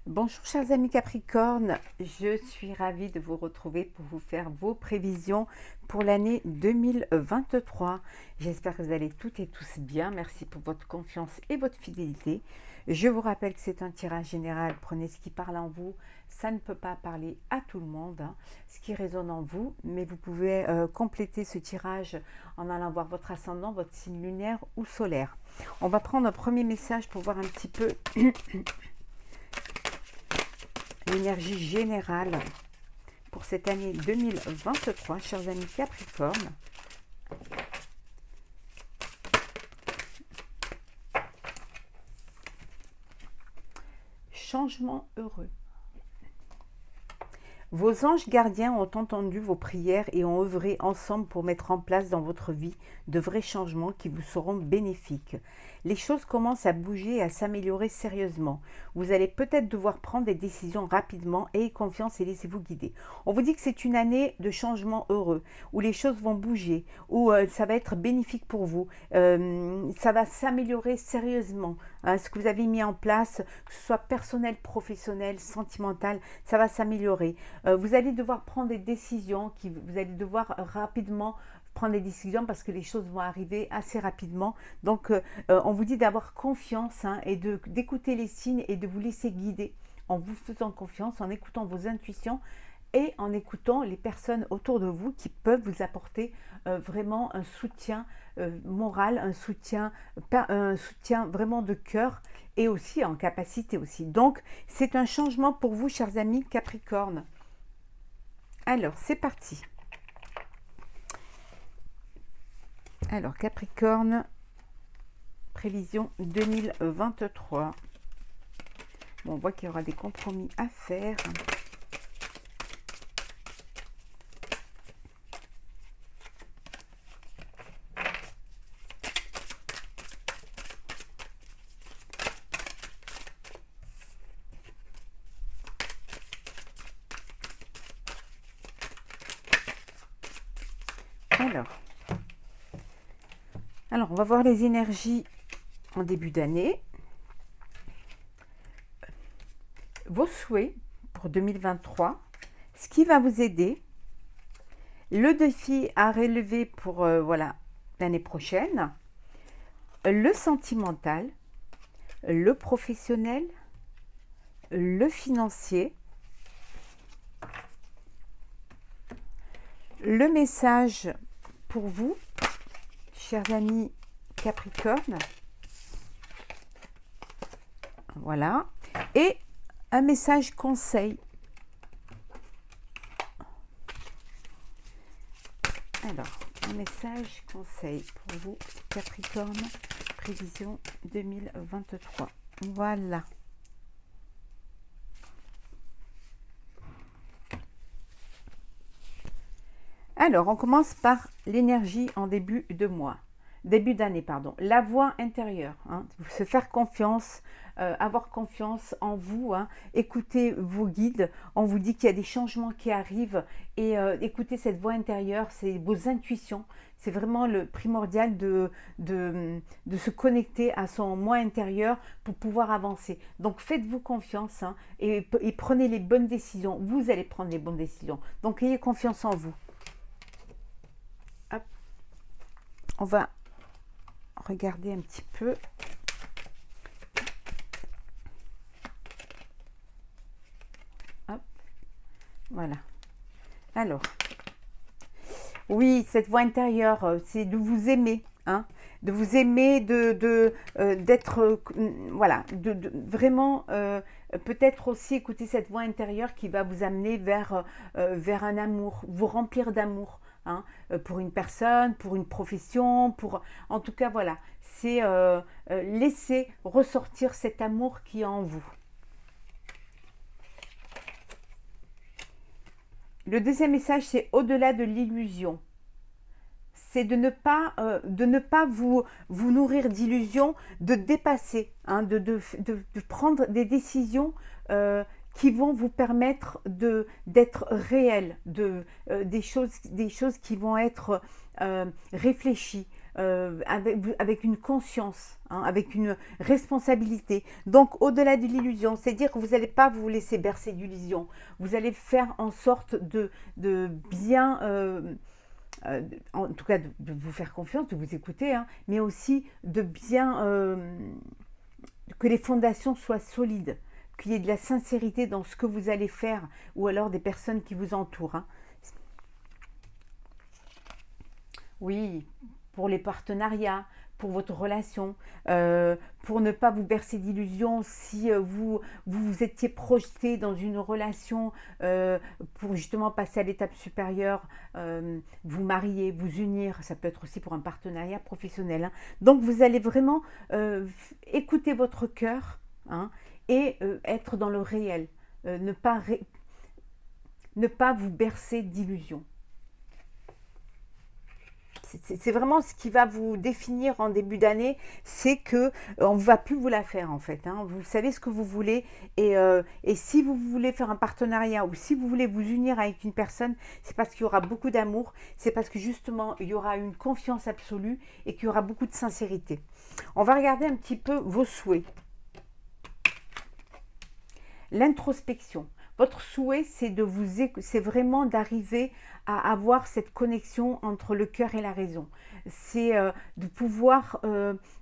Bonjour chers amis Capricorne, je suis ravie de vous retrouver pour vous faire vos prévisions pour l'année 2023. J'espère que vous allez toutes et tous bien, merci pour votre confiance et votre fidélité. Je vous rappelle que c'est un tirage général, prenez ce qui parle en vous, ça ne peut pas parler à tout le monde, ce qui résonne en vous, mais vous pouvez compléter ce tirage en allant voir votre ascendant, votre signe lunaire ou solaire. On va prendre un premier message pour voir un petit peu l'énergie générale pour cette année 2023, chers amis Capricorne. Changement heureux. Vos anges gardiens ont entendu vos prières et ont œuvré ensemble pour mettre en place dans votre vie de vrais changements qui vous seront bénéfiques. Les choses commencent à bouger et à s'améliorer sérieusement. Vous allez peut-être devoir prendre des décisions rapidement. Ayez confiance et laissez-vous guider. On vous dit que c'est une année de changement heureux, où les choses vont bouger, où ça va être bénéfique pour vous. Ça va s'améliorer sérieusement. Ce que vous avez mis en place, que ce soit personnel, professionnel, sentimental, ça va s'améliorer. Vous allez devoir prendre des décisions, vous allez devoir rapidement prendre des décisions parce que les choses vont arriver assez rapidement. Donc, on vous dit d'avoir confiance et d'écouter les signes et de vous laisser guider en vous faisant confiance, en écoutant vos intuitions et en écoutant les personnes autour de vous qui peuvent vous apporter vraiment un soutien moral, un soutien vraiment de cœur et aussi en capacité aussi. Donc, c'est un changement pour vous, chers amis Capricorne. Alors, c'est parti. Alors, Capricorne, prévision 2023. Bon, on voit qu'il y aura des compromis à faire. Alors, on va voir les énergies en début d'année. Vos souhaits pour 2023, ce qui va vous aider, le défi à relever pour l'année prochaine, le sentimental, le professionnel, le financier, le message pour vous, chers amis Capricorne, voilà, et un message conseil. Alors, un message conseil pour vous Capricorne, prévision 2023. Voilà. Alors, on commence par l'énergie en début d'année, pardon. La voix intérieure, se faire confiance, avoir confiance en vous, écoutez vos guides. On vous dit qu'il y a des changements qui arrivent et écoutez cette voix intérieure, c'est vos intuitions. C'est vraiment le primordial de se connecter à son moi intérieur pour pouvoir avancer. Donc faites-vous confiance et prenez les bonnes décisions. Vous allez prendre les bonnes décisions. Donc ayez confiance en vous. Hop. On va regarder un petit peu. Hop. Voilà. Alors, oui, cette voix intérieure, c'est de vous aimer, de vous aimer, d'être, voilà, vraiment, peut-être aussi écouter cette voix intérieure qui va vous amener vers un amour, vous remplir d'amour. Pour une personne, pour une profession, en tout cas voilà, c'est laisser ressortir cet amour qui est en vous. Le deuxième message, c'est au-delà de l'illusion. C'est de ne pas vous nourrir d'illusions, de dépasser, de prendre des décisions qui vont vous permettre d'être réel, des choses qui vont être réfléchies, avec une conscience, hein, avec une responsabilité. Donc, au-delà de l'illusion, c'est-à-dire que vous n'allez pas vous laisser bercer d'illusions. Vous allez faire en sorte de bien... en tout cas de vous faire confiance, de vous écouter, hein, mais aussi de bien que les fondations soient solides, qu'il y ait de la sincérité dans ce que vous allez faire, ou alors des personnes qui vous entourent. Hein. Oui, pour les partenariats, pour votre relation, pour ne pas vous bercer d'illusions si vous étiez projeté dans une relation pour justement passer à l'étape supérieure, vous marier, vous unir, ça peut être aussi pour un partenariat professionnel. Hein. Donc vous allez vraiment écouter votre cœur, hein, et être dans le réel, ne pas vous bercer d'illusions. C'est vraiment ce qui va vous définir en début d'année, c'est que on ne va plus vous la faire en fait. Hein. Vous savez ce que vous voulez et si vous voulez faire un partenariat ou si vous voulez vous unir avec une personne, c'est parce qu'il y aura beaucoup d'amour, c'est parce que justement il y aura une confiance absolue et qu'il y aura beaucoup de sincérité. On va regarder un petit peu vos souhaits. L'introspection. Votre souhait, c'est vraiment d'arriver à avoir cette connexion entre le cœur et la raison. C'est de pouvoir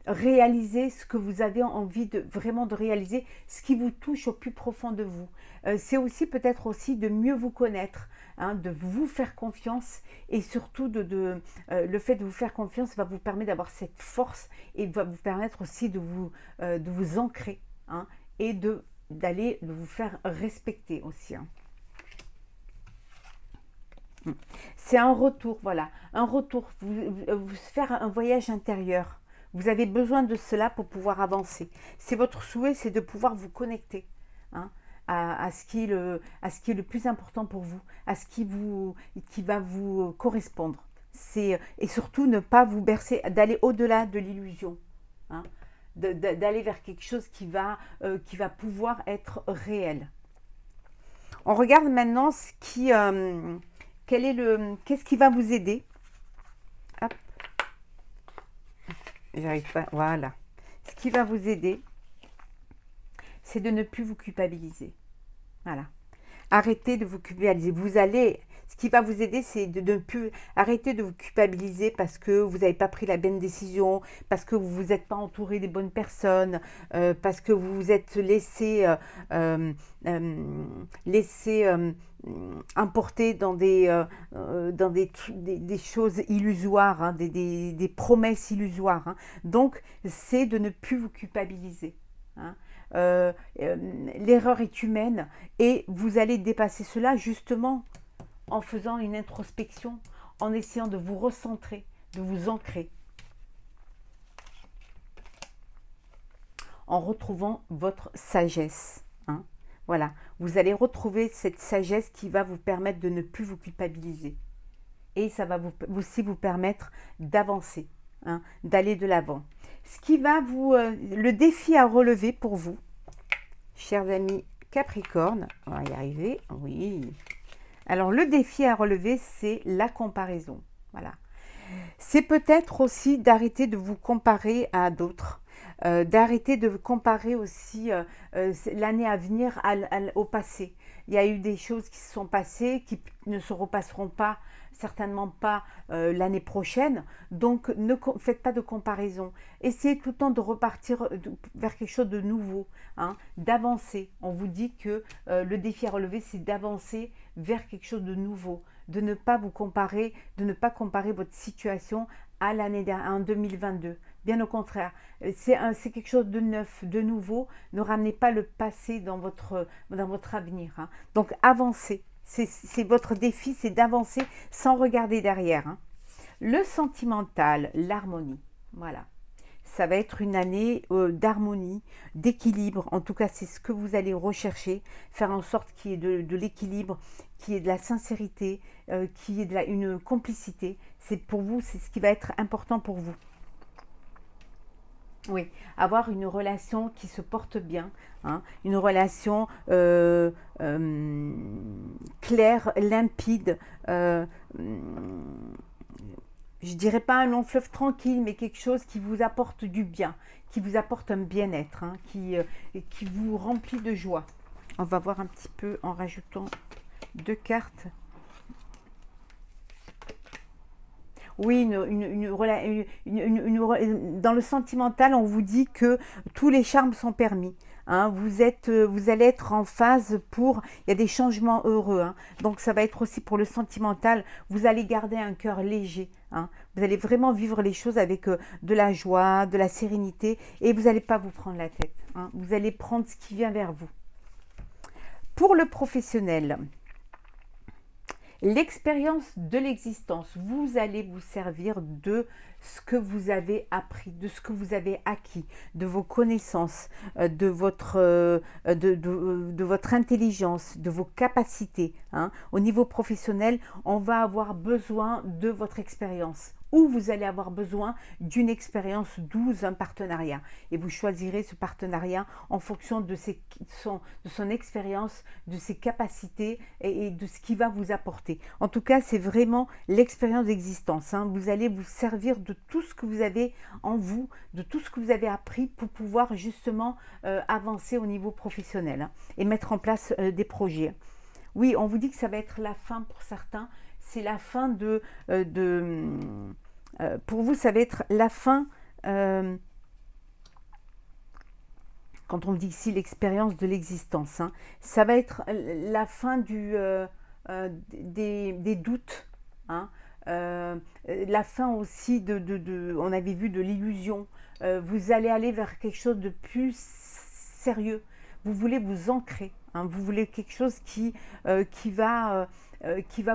réaliser ce que vous avez envie vraiment de réaliser, ce qui vous touche au plus profond de vous. C'est aussi peut-être aussi de mieux vous connaître, hein, de vous faire confiance et surtout le fait de vous faire confiance va vous permettre d'avoir cette force et va vous permettre aussi de vous ancrer, hein, et de vous faire respecter aussi. Hein. C'est un retour, voilà, un retour, vous faire un voyage intérieur. Vous avez besoin de cela pour pouvoir avancer. C'est votre souhait, c'est de pouvoir vous connecter, hein, à ce qui est le plus important pour vous, à ce qui va vous correspondre. Et surtout ne pas vous bercer, d'aller au-delà de l'illusion. Hein. D'aller vers quelque chose qui va pouvoir être réel. On regarde maintenant qu'est-ce qui va vous aider. Hop. J'arrive pas, voilà. Ce qui va vous aider, c'est de ne plus vous culpabiliser. Voilà. Arrêtez de vous culpabiliser. Ce qui va vous aider, c'est de ne plus arrêter de vous culpabiliser parce que vous n'avez pas pris la bonne décision, parce que vous ne vous êtes pas entouré des bonnes personnes, parce que vous vous êtes laissé emporter dans des choses illusoires, hein, des promesses illusoires. Hein. Donc, c'est de ne plus vous culpabiliser. Hein. L'erreur est humaine et vous allez dépasser cela justement en faisant une introspection, en essayant de vous recentrer, de vous ancrer, en retrouvant votre sagesse. Hein. Voilà, vous allez retrouver cette sagesse qui va vous permettre de ne plus vous culpabiliser. Et ça va aussi vous permettre d'avancer, hein, d'aller de l'avant. Ce qui va le défi à relever pour vous, chers amis Capricorne, on va y arriver, oui. Alors, le défi à relever, c'est la comparaison. Voilà. C'est peut-être aussi d'arrêter de vous comparer à d'autres, d'arrêter de vous comparer aussi l'année à venir au passé. Il y a eu des choses qui se sont passées, qui ne se repasseront pas, certainement pas l'année prochaine. Donc, ne faites pas de comparaison. Essayez tout le temps de repartir vers quelque chose de nouveau, hein, d'avancer. On vous dit que le défi à relever, c'est d'avancer vers quelque chose de nouveau, de ne pas vous comparer, de ne pas comparer votre situation à l'année dernière, en 2022. Bien au contraire, c'est quelque chose de neuf, de nouveau. Ne ramenez pas le passé dans votre avenir. Hein. Donc, avancez. C'est votre défi, c'est d'avancer sans regarder derrière. Hein. Le sentimental, l'harmonie. Voilà. Ça va être une année d'harmonie, d'équilibre. En tout cas, c'est ce que vous allez rechercher. Faire en sorte qu'il y ait de l'équilibre, qu'il y ait de la sincérité, qu'il y ait une complicité. C'est pour vous, c'est ce qui va être important pour vous. Oui, avoir une relation qui se porte bien, hein, une relation claire, limpide, je dirais pas un long fleuve tranquille, mais quelque chose qui vous apporte du bien, qui vous apporte un bien-être, hein, qui vous remplit de joie. On va voir un petit peu en rajoutant 2 cartes. Oui, dans le sentimental, on vous dit que tous les charmes sont permis. Hein. Vous allez être en phase pour, il y a des changements heureux. Hein. Donc ça va être aussi pour le sentimental, vous allez garder un cœur léger. Hein. Vous allez vraiment vivre les choses avec de la joie, de la sérénité et vous n'allez pas vous prendre la tête. Hein. Vous allez prendre ce qui vient vers vous. Pour le professionnel, l'expérience de l'existence, vous allez vous servir de ce que vous avez appris, de ce que vous avez acquis, de vos connaissances, de votre intelligence, de vos capacités. Hein. Au niveau professionnel, on va avoir besoin de votre expérience ou vous allez avoir besoin d'une expérience, d'où un partenariat. Et vous choisirez ce partenariat en fonction de son expérience, de ses capacités et de ce qu'il va vous apporter. En tout cas, c'est vraiment l'expérience d'existence. Hein. Vous allez vous servir de tout ce que vous avez en vous, de tout ce que vous avez appris pour pouvoir justement avancer au niveau professionnel hein, et mettre en place des projets. Oui, on vous dit que ça va être la fin pour certains. C'est la fin pour vous, ça va être la fin, quand on dit ici l'expérience de l'existence, hein, ça va être la fin des doutes, hein, la fin aussi on avait vu de l'illusion. Vous allez aller vers quelque chose de plus sérieux. Vous voulez vous ancrer, hein, vous voulez quelque chose qui va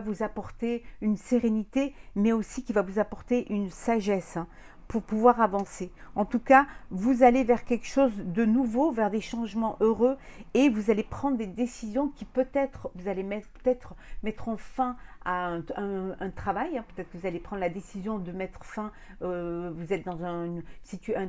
vous apporter une sérénité, mais aussi qui va vous apporter une sagesse hein, pour pouvoir avancer. En tout cas, vous allez vers quelque chose de nouveau, vers des changements heureux et vous allez prendre des décisions qui peut-être, vous allez peut-être mettre fin à un travail. Hein. Peut-être que vous allez prendre la décision de mettre fin, vous êtes dans un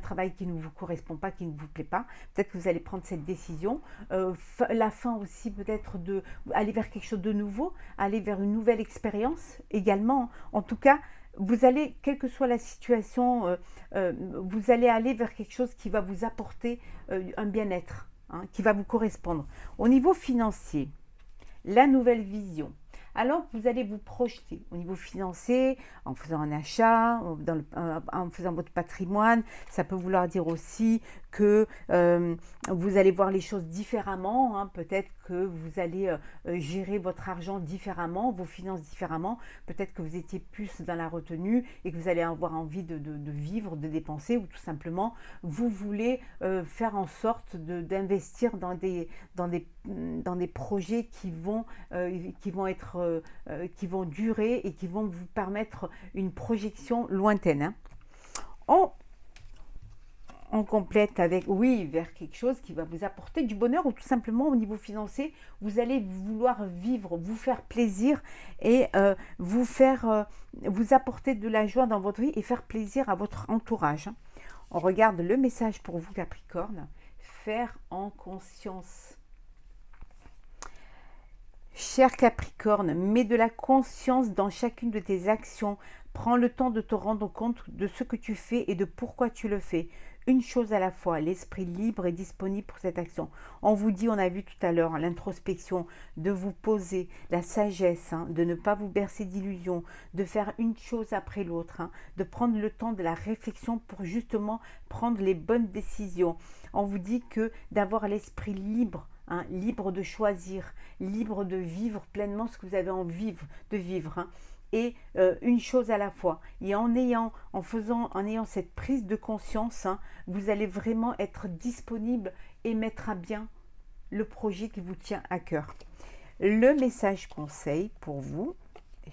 travail qui ne vous correspond pas, qui ne vous plaît pas. Peut-être que vous allez prendre cette décision. La fin aussi peut-être d'aller vers quelque chose de nouveau, aller vers une nouvelle expérience également. En tout cas, vous allez, quelle que soit la situation, vous allez aller vers quelque chose qui va vous apporter un bien-être, hein, qui va vous correspondre. Au niveau financier, la nouvelle vision. Alors vous allez vous projeter au niveau financier en faisant un achat, en faisant votre patrimoine. Ça peut vouloir dire aussi que vous allez voir les choses différemment. Hein. Peut-être que vous allez gérer votre argent différemment, vos finances différemment. Peut-être que vous étiez plus dans la retenue et que vous allez avoir envie de vivre, de dépenser ou tout simplement vous voulez faire en sorte d'investir dans des projets qui vont durer et qui vont vous permettre une projection lointaine. Hein. On complète avec, oui, vers quelque chose qui va vous apporter du bonheur ou tout simplement au niveau financier, vous allez vouloir vivre, vous faire plaisir et vous apporter de la joie dans votre vie et faire plaisir à votre entourage. On regarde le message pour vous, Capricorne. Faire en conscience. Cher Capricorne, mets de la conscience dans chacune de tes actions. Prends le temps de te rendre compte de ce que tu fais et de pourquoi tu le fais. Une chose à la fois, l'esprit libre est disponible pour cette action. On vous dit, on a vu tout à l'heure, l'introspection, de vous poser, la sagesse, hein, de ne pas vous bercer d'illusions, de faire une chose après l'autre, hein, de prendre le temps de la réflexion pour justement prendre les bonnes décisions. On vous dit que d'avoir l'esprit libre, hein, libre de choisir, libre de vivre pleinement ce que vous avez envie de vivre. Hein. Et une chose à la fois. Et en ayant cette prise de conscience, hein, vous allez vraiment être disponible et mettre à bien le projet qui vous tient à cœur. Le message conseil pour vous,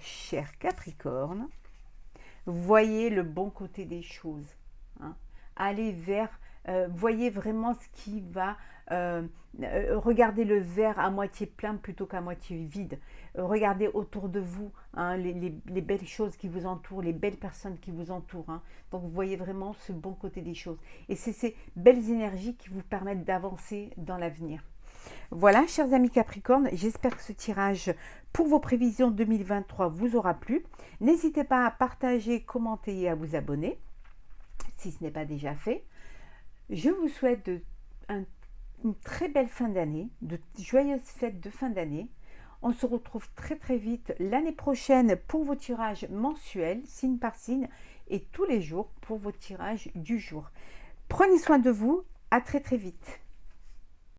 cher Capricorne, voyez le bon côté des choses. Hein. Allez vers, voyez vraiment ce qui va... regardez le verre à moitié plein plutôt qu'à moitié vide. Regardez autour de vous hein, les belles choses qui vous entourent, les belles personnes qui vous entourent. Hein. Donc vous voyez vraiment ce bon côté des choses. Et c'est ces belles énergies qui vous permettent d'avancer dans l'avenir. Voilà, chers amis Capricorne, j'espère que ce tirage pour vos prévisions 2023 vous aura plu. N'hésitez pas à partager, commenter et à vous abonner si ce n'est pas déjà fait. Je vous souhaite une très belle fin d'année, de joyeuses fêtes de fin d'année. On se retrouve très très vite l'année prochaine pour vos tirages mensuels, signe par signe, et tous les jours pour vos tirages du jour. Prenez soin de vous, à très très vite.